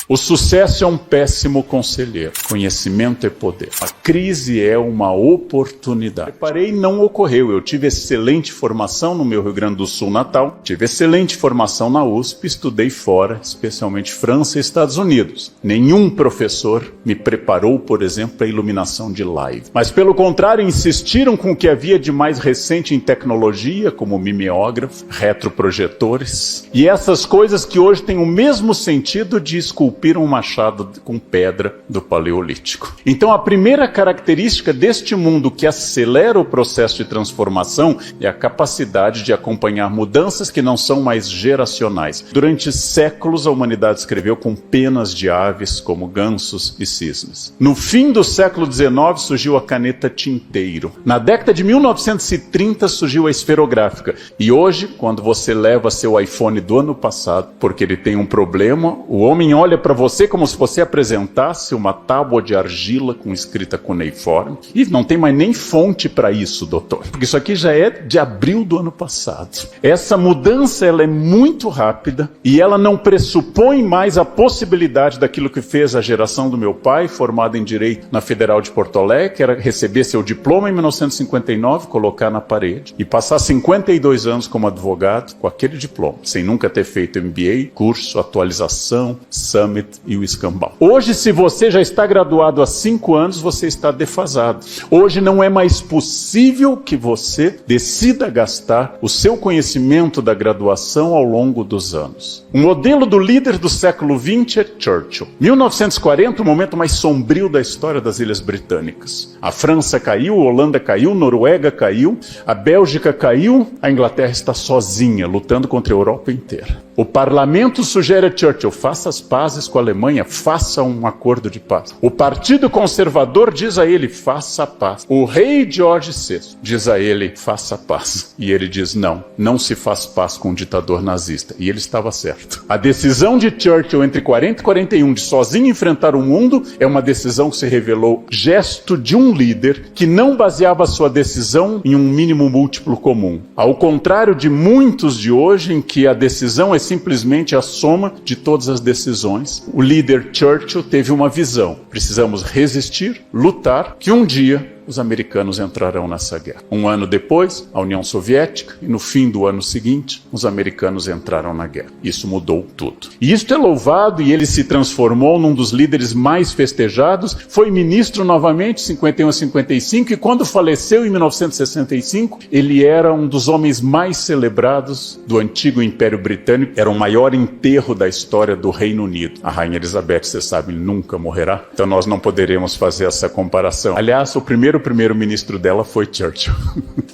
O sucesso é um péssimo conselheiro. Conhecimento é poder. A crise é uma oportunidade. Preparei não ocorreu. Eu tive excelente formação no meu Rio Grande do Sul natal. Tive excelente formação na USP. Estudei fora, especialmente França e Estados Unidos. Nenhum professor me preparou, por exemplo, para a iluminação de live. Mas, pelo contrário, insistiram com o que havia de mais recente em tecnologia, como mimeógrafo, retroprojetores. E essas coisas que hoje têm o mesmo sentido de esculpir um machado com pedra do Paleolítico. Então, a primeira característica deste mundo que acelera o processo de transformação é a capacidade de acompanhar mudanças que não são mais geracionais. Durante séculos, a humanidade escreveu com penas de aves, como gansos e cisnes. No fim do século XIX, surgiu a caneta tinteiro. Na década de 1930, surgiu a esferográfica. E hoje, quando você leva seu iPhone do ano passado, porque ele tem um problema, o homem olha para você como se você apresentasse uma tábua de argila com escrita cuneiforme. E não tem mais nem fonte para isso, doutor. Porque isso aqui já é de abril do ano passado. Essa mudança ela é muito rápida e ela não pressupõe mais a possibilidade daquilo que fez a geração do meu pai, formada em Direito na Federal de Porto Alegre, que era receber seu diploma em 1959, colocar na parede e passar 52 anos como advogado com aquele diploma, sem nunca ter feito MBA, curso, atualização, Summit e o escambau. Hoje, se você já está graduado há 5 anos, você está defasado. Hoje não é mais possível que você decida gastar o seu conhecimento da graduação ao longo dos anos. O modelo do líder do século XX é Churchill. 1940, o momento mais sombrio da história das Ilhas Britânicas. A França caiu, a Holanda caiu, a Noruega caiu, a Bélgica caiu, a Inglaterra está sozinha, lutando contra a Europa inteira. O parlamento sugere a Churchill, faça as pazes com a Alemanha, faça um acordo de paz. O Partido Conservador diz a ele, faça a paz. O rei George VI diz a ele, faça a paz. E ele diz, não se faz paz com um ditador nazista. E ele estava certo. A decisão de Churchill entre 40 e 41 de sozinho enfrentar o mundo é uma decisão que se revelou gesto de um líder que não baseava sua decisão em um mínimo múltiplo comum. Ao contrário de muitos de hoje, em que a decisão é simplesmente a soma de todas as decisões, o líder Churchill teve uma visão. Precisamos resistir, lutar, que um dia os americanos entrarão nessa guerra. Um ano depois, a União Soviética, e no fim do ano seguinte, os americanos entraram na guerra. Isso mudou tudo. E isto é louvado, e ele se transformou num dos líderes mais festejados, foi ministro novamente, 51 a 55, e quando faleceu em 1965, ele era um dos homens mais celebrados do antigo Império Britânico, era o maior enterro da história do Reino Unido. A Rainha Elizabeth, você sabe, nunca morrerá, então nós não poderemos fazer essa comparação. Aliás, o primeiro-ministro dela foi Churchill.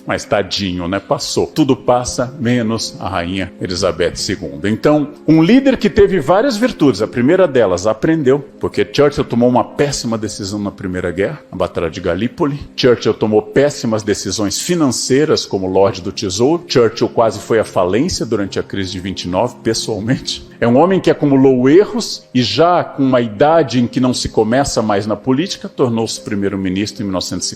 Mas tadinho, né? Passou. Tudo passa, menos a Rainha Elizabeth II. Então, um líder que teve várias virtudes. A primeira delas, aprendeu. Porque Churchill tomou uma péssima decisão na Primeira Guerra, a Batalha de Galípoli. Churchill tomou péssimas decisões financeiras, como Lorde do Tesouro. Churchill quase foi à falência durante a crise de 29, pessoalmente. É um homem que acumulou erros e já com uma idade em que não se começa mais na política, tornou-se primeiro-ministro em 1940.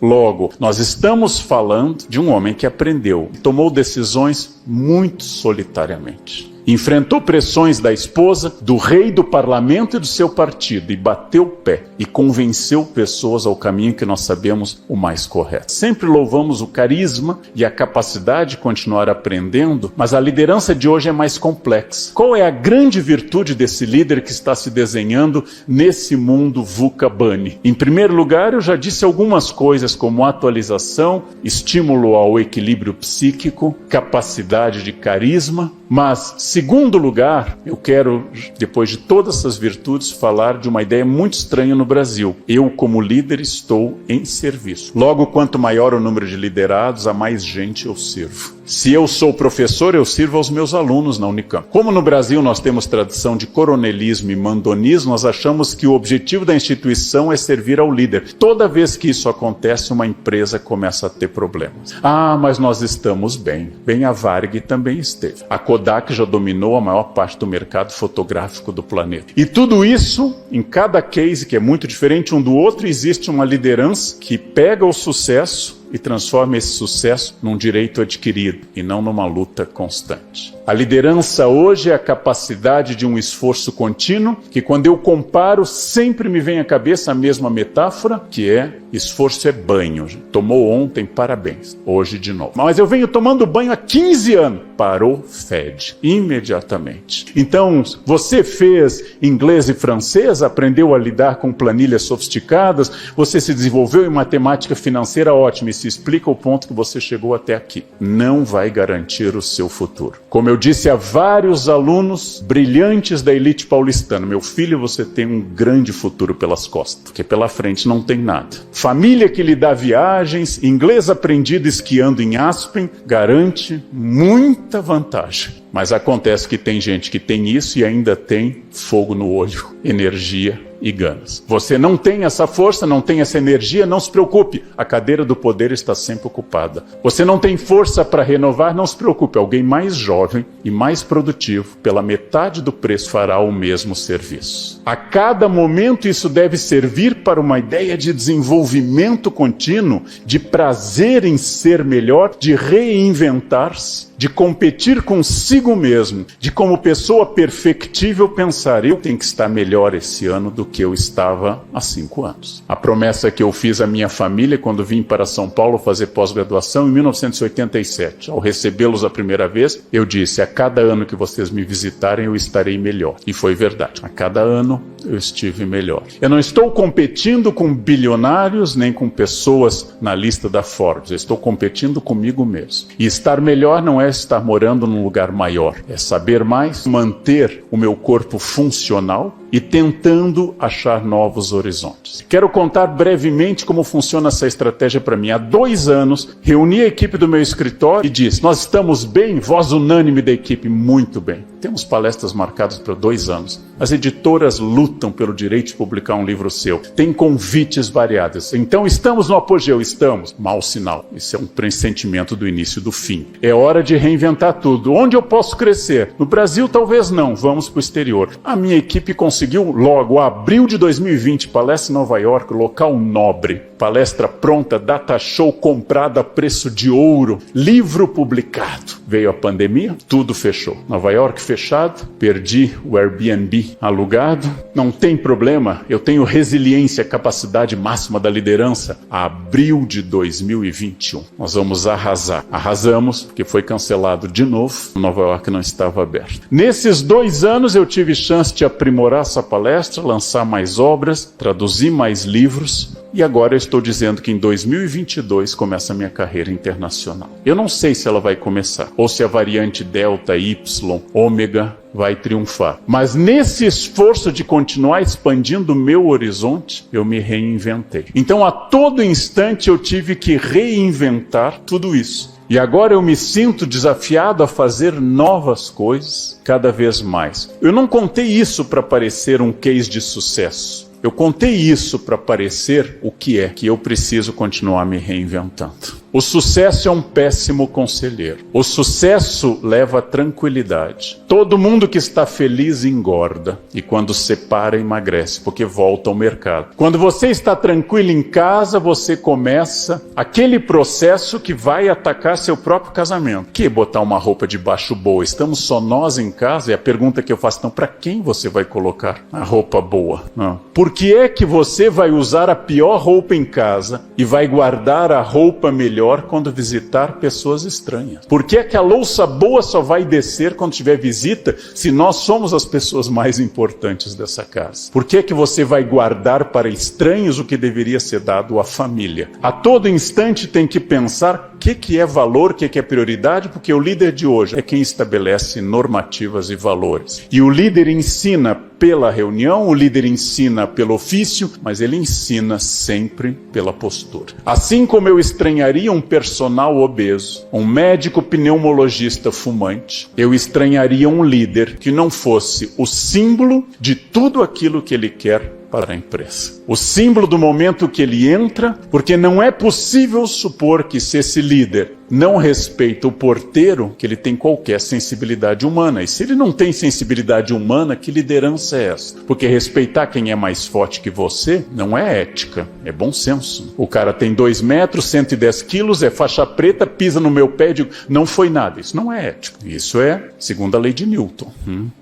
Logo, nós estamos falando de um homem que aprendeu, tomou decisões muito solitariamente. Enfrentou pressões da esposa, do rei, do parlamento e do seu partido, e bateu o pé e convenceu pessoas ao caminho que nós sabemos o mais correto. Sempre louvamos o carisma e a capacidade de continuar aprendendo, mas a liderança de hoje é mais complexa. Qual é a grande virtude desse líder que está se desenhando nesse mundo VUCA Bunny? Em primeiro lugar, eu já disse algumas coisas como atualização, estímulo ao equilíbrio psíquico, capacidade de carisma, mas, segundo lugar, eu quero, depois de todas essas virtudes, falar de uma ideia muito estranha no Brasil. Eu, como líder, estou em serviço. Logo, quanto maior o número de liderados, a mais gente eu sirvo. Se eu sou professor, eu sirvo aos meus alunos na Unicamp. Como no Brasil nós temos tradição de coronelismo e mandonismo, nós achamos que o objetivo da instituição é servir ao líder. Toda vez que isso acontece, uma empresa começa a ter problemas. Ah, mas nós estamos bem. Bem, a Varig também esteve. A Kodak já dominou a maior parte do mercado fotográfico do planeta. E tudo isso, em cada case que é muito diferente um do outro, existe uma liderança que pega o sucesso e transforme esse sucesso num direito adquirido e não numa luta constante. A liderança hoje é a capacidade de um esforço contínuo, que quando eu comparo sempre me vem à cabeça a mesma metáfora, que é esforço é banho. Tomou ontem, parabéns. Hoje de novo. Mas eu venho tomando banho há 15 anos. Parou, fede. Imediatamente. Então, você fez inglês e francês, aprendeu a lidar com planilhas sofisticadas, você se desenvolveu em matemática financeira, ótimo. E se explica o ponto que você chegou até aqui. Não vai garantir o seu futuro. Como eu disse a vários alunos brilhantes da elite paulistana, meu filho, você tem um grande futuro pelas costas, porque pela frente não tem nada. Família que lhe dá viagens, inglês aprendido esquiando em Aspen, garante muita vantagem. Mas acontece que tem gente que tem isso e ainda tem fogo no olho, energia e ganas. Você não tem essa força, não tem essa energia, não se preocupe. A cadeira do poder está sempre ocupada. Você não tem força para renovar, não se preocupe. Alguém mais jovem e mais produtivo, pela metade do preço, fará o mesmo serviço. A cada momento isso deve servir para uma ideia de desenvolvimento contínuo, de prazer em ser melhor, de reinventar-se, de competir consigo mesmo, de como pessoa perfectível pensar, eu tenho que estar melhor esse ano do que eu estava há 5 anos. A promessa que eu fiz à minha família quando vim para São Paulo fazer pós-graduação em 1987, ao recebê-los a primeira vez, eu disse, a cada ano que vocês me visitarem eu estarei melhor. E foi verdade. A cada ano eu estive melhor. Eu não estou competindo com bilionários nem com pessoas na lista da Forbes. Eu estou competindo comigo mesmo. E estar melhor não é estar morando num lugar maior. É saber mais, manter o meu corpo funcional e tentando achar novos horizontes. Quero contar brevemente como funciona essa estratégia para mim. Há 2 anos, reuni a equipe do meu escritório e disse, nós estamos bem? Voz unânime da equipe, muito bem. Temos palestras marcadas para 2 anos. As editoras lutam pelo direito de publicar um livro seu. Tem convites variados. Então, estamos no apogeu? Estamos. Mau sinal. Isso é um pressentimento do início do fim. É hora de reinventar tudo. Onde eu posso crescer? No Brasil, talvez não. Vamos para o exterior. A minha equipe conseguiu logo, abril de 2020, palestra em Nova York, local nobre. Palestra pronta, data show comprada a preço de ouro, livro publicado. Veio a pandemia, tudo fechou. Nova York fechado, perdi o Airbnb alugado. Não tem problema, eu tenho resiliência, capacidade máxima da liderança. Abril de 2021, nós vamos arrasar. Arrasamos, porque foi cancelado de novo. Nova York não estava aberto. Nesses 2 anos eu tive chance de aprimorar essa palestra, lançar mais obras, traduzir mais livros. E agora eu estou dizendo que em 2022 começa a minha carreira internacional. Eu não sei se ela vai começar, ou se a variante Delta, Y, Ômega vai triunfar. Mas nesse esforço de continuar expandindo o meu horizonte, eu me reinventei. Então a todo instante eu tive que reinventar tudo isso. E agora eu me sinto desafiado a fazer novas coisas cada vez mais. Eu não contei isso para parecer um case de sucesso. Eu contei isso para parecer o que é, que eu preciso continuar me reinventando. O sucesso é um péssimo conselheiro. O sucesso leva a tranquilidade. Todo mundo que está feliz engorda. E quando separa, emagrece, porque volta ao mercado. Quando você está tranquilo em casa, você começa aquele processo que vai atacar seu próprio casamento. Que botar uma roupa de baixo boa? Estamos só nós em casa? E a pergunta que eu faço, então, para quem você vai colocar a roupa boa? Não. Por que é que você vai usar a pior roupa em casa e vai guardar a roupa melhor quando visitar pessoas estranhas? Por que é que a louça boa só vai descer quando tiver visita, se nós somos as pessoas mais importantes dessa casa? Por que é que você vai guardar para estranhos o que deveria ser dado à família? A todo instante tem que pensar o que é valor, o que é prioridade, porque o líder de hoje é quem estabelece normativas e valores. E o líder ensina pela reunião, o líder ensina pelo ofício, mas ele ensina sempre pela postura. Assim como eu estranharia um personal obeso, um médico pneumologista fumante, eu estranharia um líder que não fosse o símbolo de tudo aquilo que ele quer para a empresa. O símbolo do momento que ele entra, porque não é possível supor que se esse líder não respeita o porteiro, que ele tem qualquer sensibilidade humana. E se ele não tem sensibilidade humana, que liderança é essa? Porque respeitar quem é mais forte que você não é ética, é bom senso. O cara tem 2 metros, 110 quilos, é faixa preta, pisa no meu pé e digo, não foi nada. Isso não é ético. Isso é segundo a lei de Newton.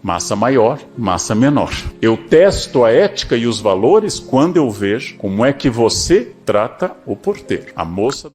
Massa maior, massa menor. Eu testo a ética e os valores quando eu vejo como é que você trata o porteiro. A moça...